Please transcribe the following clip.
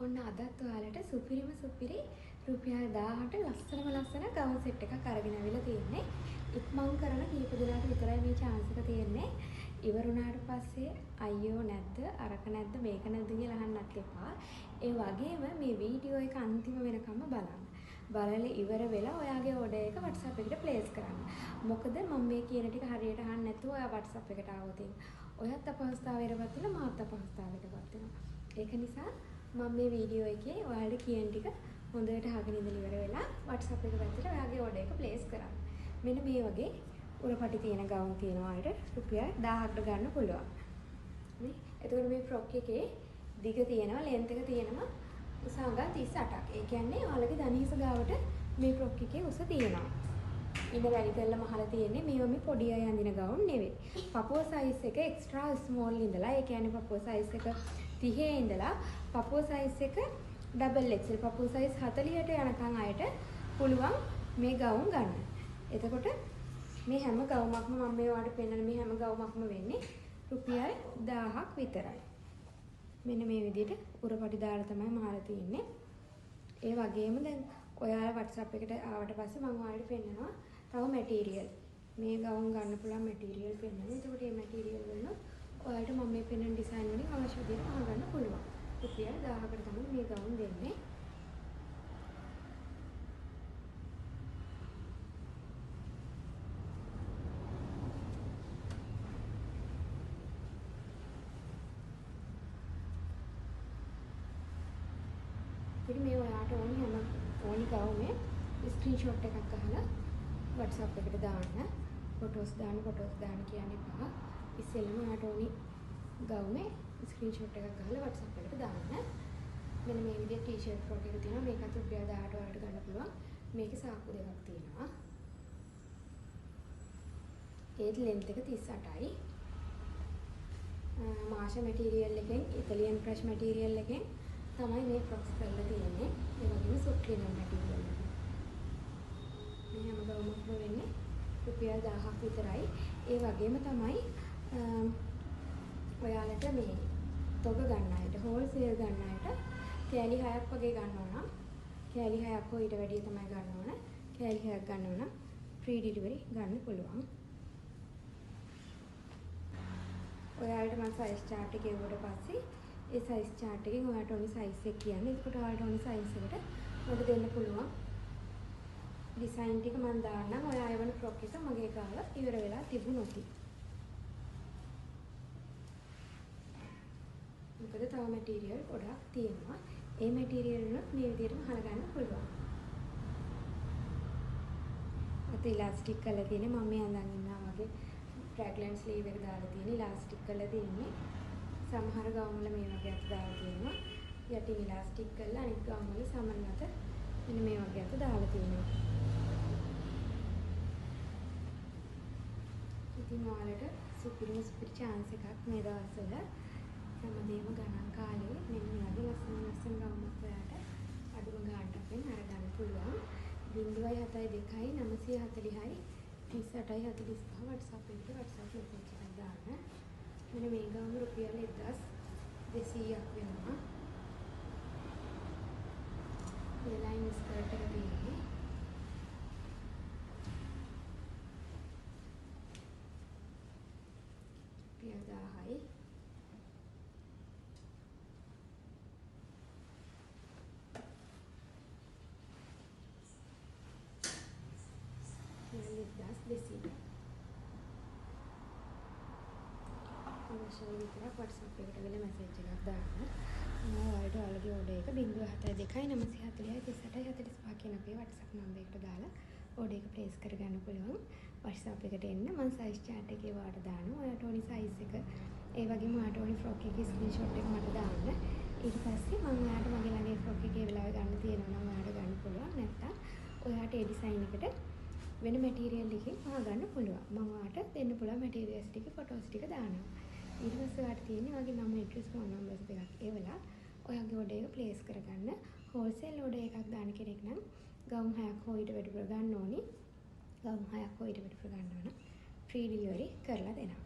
ඔන්න අදත් ඔයාලට සුපිරිම සුපිරි රුපියල් 1000ට ලස්සන ගවුන් සෙට් එකක් අරගෙන ආවිලා තියෙන්නේ. ඉක්මන් කරන කීප දිනකට විතරයි මේ chance එක තියෙන්නේ. ඉවරුණාට පස්සේ අයියෝ නැද්ද අරක නැද්ද මේක නැද්ද කියලා අහන්නත් එපා. ඒ වගේම මේ වීඩියෝ එක අන්තිම වෙනකම්ම බලන්න. බලලා ඉවර වෙලා ඔයාගේ order එක WhatsApp එකට place කරන්න. මොකද මම මේ කියන ටික හරියට අහන්න නැතුව ඔයා WhatsApp එකට ආවොත් ඔයත් අපහසුතාවයකටපත් වෙනවා මාත් අපහසුතාවයකටපත් වෙනවා. ඒක නිසා මම මේ වීඩියෝ එකේ ඔයාලට කියන ටික හොඳට අහගෙන ඉඳලා ඉවර වෙලා WhatsApp එක පැත්තට ඔයාගේ order එක place කරන්න. මෙන්න මේ වගේ උරපටි තියෙන ගවුම් තියෙනවා වලට රුපියල් 1000කට ගන්න පුළුවන්. නේ? එතකොට මේ ෆ්‍රොක් එකේ දිග තියෙනවා ලෙන්ත් එක තියෙනවා උස අඟල් 38ක්. ඒ කියන්නේ ඔයාලගේ දණහිස ගාවට මේ ෆ්‍රොක් එකේ උස තියෙනවා. ඉන්න වැඩි කරලා මහලා තියෙන්නේ මේවා මේ පොඩි අය අඳින ගවුම් නෙවෙයි. පපුව සයිස් එක එක්ස්ට්‍රා ස්මෝල් ඉඳලා ඒ කියන්නේ පපුව සයිස් එක 30 ඉඳලා පපුව සයිස් එක ඩබල් XL පපුව සයිස් 40ට යනකම් අයට පුළුවන් මේ ගවුම් ගන්න. එතකොට මේ හැම ගවුමක්ම මම මේ ඔයාලට පෙන්නන මේ හැම ගවුමක්ම වෙන්නේ රුපියල් 1000ක් විතරයි. මෙන්න මේ විදිහට උරපටි දාලා තමයි මහලා තියෙන්නේ. ඒ වගේම දැන් ඔයාලා WhatsApp එකට ආවට පස්සේ මම ඔයාලට පෙන්නනවා තව මැටීරියල්. මේ ගවුම් ගන්න පුළුවන් මැටීරියල් පෙන්නනවා. එතකොට මේ මැටීරියල් වල ඔයාලට මම මේ පෙන්නන ඩිසයින් වලින් අවශ්‍ය විදිහට අහගන්න පුළුවන්. රුපියල් 1000කට තමයි මේ ගවුම් දෙන්නේ. ඉතින් මේ ඔයාලට ඕනි ගවුමේ ස්ක්‍රීන්ෂොට් එකක් අහලා WhatsApp එකට දාන්න. ෆොටෝස් දාන්න කියන්නේ පහ. ඉස්සෙල්ලම ඔයාලට ඕනි ගවුමේ ස්ක්‍රීන්ෂොට් එකක් අහලා WhatsApp එකට දාන්න. මෙන්න මේ විදිහේ ටී-ෂර්ට් ෆ්‍රොක් එකක් තියෙනවා. මේකත් රුපියල් 1000ට ඔයාලට ගන්න පුළුවන්. මේකේ සාක්කු දෙකක් තියෙනවා. ඒත් ලෙන්ත් එක 38යි. මාෂ මැටීරියල් එකෙන් ඉතාලියන් ක්‍රෂ් මැටීරියල් එකෙන් තමයි මේ ෆ්‍රොක්ස් කරලා තියෙන්නේ. ඒ වගේම සොෆ්ට් ලිනන් මැටීරියල් එක. මේ හැම ගවුමක්ම වෙන්නේ රුපියල් 1000ක් විතරයි. ඒ වගේම තමයි ඔයාලට මේ තොග ගන්න අයට, හෝල්සේල් ගන්න අයට කෑලි 6ක් වගේ ගන්නවා නම් කෑලි 6ක් හෝ ඊට වැඩිය තමයි ගන්න ඕන. කෑලි 6ක් ගන්නවා නම් ෆ්‍රී ඩිලිවරි ගන්න පුළුවන්. ඔයාලට මම සයිස් chart එක එවුවට පස්සේ ඒ සයිස් chart එකෙන් ඔයාලට ඕනි සයිස් එක කියන්නේ. ඒකට ඔයාලට ඕනි සයිස් එකට මට දෙන්න පුළුවන්. ඩිසයින් ටික මම දාන්නම්. ඔයා එවන ෆ්‍රොක් එක මගේ ගාව ඉවර වෙලා තිබුණොත්. මොකද තව මැටීරියල් ගොඩක් තියෙනවා. ඒ මැටීරියල් වලත් මේ විදිහටම හලගන්න පුළුවන්. අත ඉලාස්ටික් කරලා තියෙන්නේ මම මේ අඳන් ඉන්නා වගේ රැග්ලන් ස්ලීව් එක දාලා තියෙන්නේ ඉලාස්ටික් කරලා තියෙන්නේ. සමහර ගවුම් වල මේ වගේ අත දාලා තියෙනවා. යටින් ඉලාස්ටික් කරලා අනිත් ගවුම් වල සමන අත මෙන්න මේ වගේ අත දාලා තියෙනවා. ඉතින් ඔයාලට සුපිරි chance එකක් මේ දවස්වල හැමදේම ගණන් කාලේ මෙන්න මේ වගේ ලස්සන ගවුමක් ඔයාලට අඩුම ගාණක් වෙන අරගන්න පුළුවන්. 072 940 38 45 WhatsApp එකට WhatsApp message එකක් දාන්න. මෙන්න මේ ගවුම රුපියල් 1200ක් වෙනවා. මේ ලයින් ස්කර්ට් එක තියෙන්නේ. රුපියල් 1000යි. අවශ්‍ය විදිහට WhatsApp එකට වෙල මැසේජ් එකක් දාන්න. මම ඔයාලට ඔයාලගේ order එක 072 940 38 45 කියන අපේ WhatsApp නම්බර් එකට දාලා order එක place කරගන්න පුළුවන්. WhatsApp එකට එන්න මම size chart එකේ වාට දානවා. ඔයාලට ඕනි size එක ඒ වගේම ඔයාලට ඕනි frock එකේ screenshot එක මට දාන්න. ඊට පස්සේ මම ඔයාලට මගේ ළඟේ frock එකේ වෙලාවෙ ගන්න තියෙනවා නම් ඔයාලට ගන්න පුළුවන්. නැත්නම් ඔයාලට ඒ design එකට වෙන මැටීරියල් එකකින් හොයාගන්න පුළුවන්. මම ඔයාලට දෙන්න පුළුවන් මැටීරියල්ස් ටික ෆොටෝස් ටික දානවා. ඊට පස්සේ ඔයාලට තියෙන්නේ ඔයාගේ නම ඇඩ්‍රස් ෆෝන් නම්බර්ස් දෙකක් එවලා ඔයාගේ order එක place කරගන්න. හෝල්සේල් order එකක් දාන කෙනෙක් නම් ගවුම් 6ක් හෝ ඊට වැඩිපුර ගන්න ඕනි. ගවුම් 6ක් හෝ ඊට වැඩිපුර ගන්න ඕන. ෆ්‍රී ඩිලිවරි කරලා දෙනවා.